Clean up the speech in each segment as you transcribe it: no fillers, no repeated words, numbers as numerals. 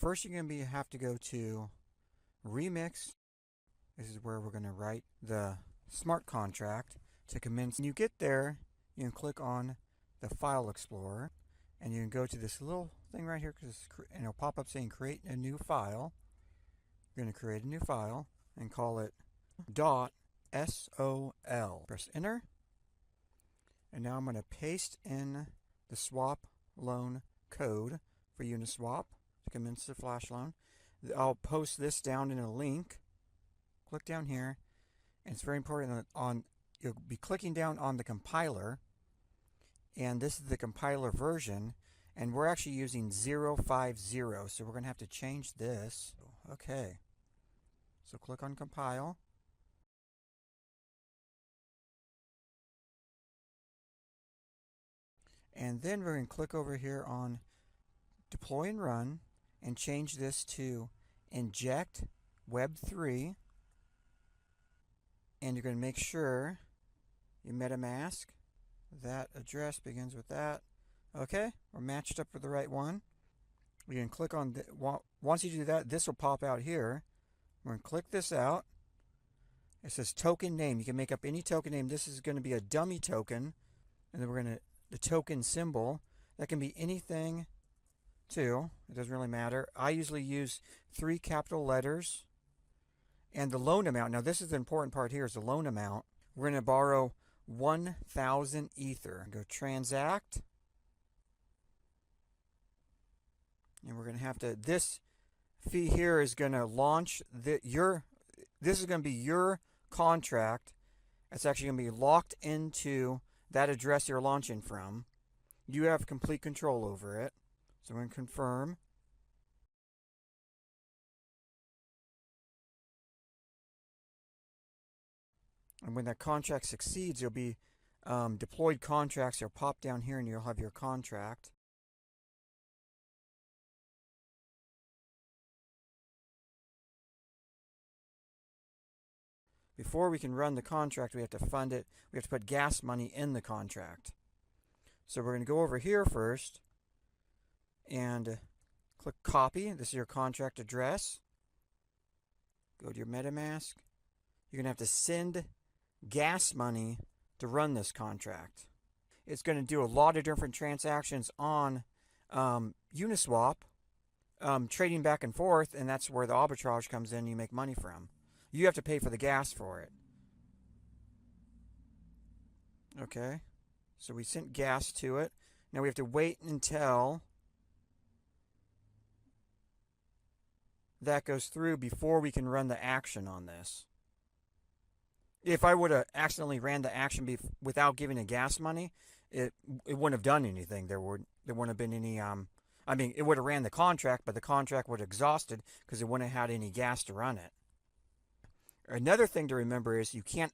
First, you're going to have to go to Remix. This is where we're going to write the smart contract to commence. When you get there, you can click on the File Explorer, and you can go to this little thing right here, and it'll pop up saying create a new file. You're going to create a new file and call it .sol. Press enter. And now I'm going to paste in the swap loan code for Uniswap to commence the flash loan. I'll post this down in a link. Click down here, and it's very important that you'll be clicking down on the compiler, and this is the compiler version, and we're actually using 050, so we're going to have to change this. Okay, so click on compile. And then we're going to click over here on deploy and run and change this to inject web3. And you're going to make sure you MetaMask. That address begins with that. Okay, we're matched up with the right one. You can click on once you do that, this will pop out here. We're going to click this out. It says token name. You can make up any token name. This is going to be a dummy token, and then we're going to the token symbol. That can be anything too. It doesn't really matter. I usually use 3 capital letters. And the loan amount. Now this is the important part here is the loan amount. We're going to borrow 1,000 Ether. Go transact. And we're going to have to, this fee here is going to launch this is going to be your contract. It's actually going to be locked into that address you're launching from. You have complete control over it. So we're going to confirm. And when that contract succeeds, you'll be deployed contracts. You'll pop down here and you'll have your contract. Before we can run the contract, we have to fund it. We have to put gas money in the contract. So we're going to go over here first and click copy. This is your contract address. Go to your MetaMask. You're going to have to send gas money to run this contract. It's going to do a lot of different transactions on Uniswap, trading back and forth, and that's where the arbitrage comes in. You make money from. You have to pay for the gas for it. Okay, so we sent gas to it. Now we have to wait until that goes through before we can run the action on this. If I would have accidentally ran the action without giving the gas money, it wouldn't have done anything. There wouldn't have been any. I mean, it would have ran the contract, but the contract would have exhausted because it wouldn't have had any gas to run it. Another thing to remember is you can't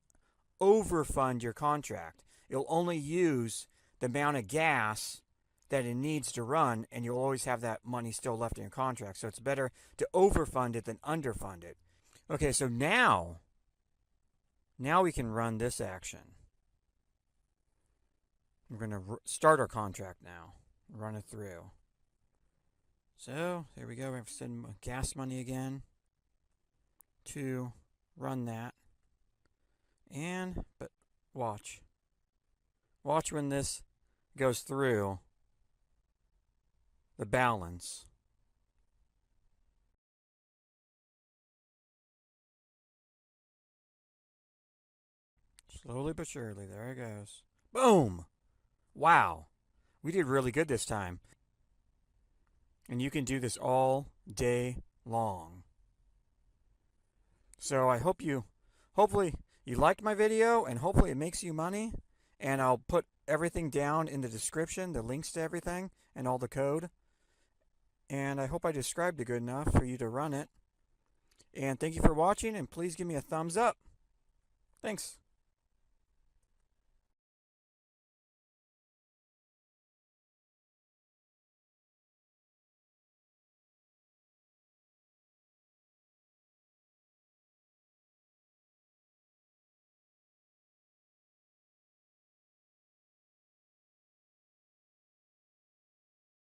overfund your contract. It'll only use the amount of gas that it needs to run, and you'll always have that money still left in your contract. So it's better to overfund it than underfund it. Okay, so now we can run this action. We're going to start our contract now. Run it through. So there we go. We have to send gas money again to run that. But watch. Watch when this goes through the balance. Slowly but surely, there it goes. Boom! Wow. We did really good this time. And you can do this all day long. So I hopefully you liked my video, and hopefully it makes you money. And I'll put everything down in the description, the links to everything, and all the code. And I hope I described it good enough for you to run it. And thank you for watching, and please give me a thumbs up. Thanks.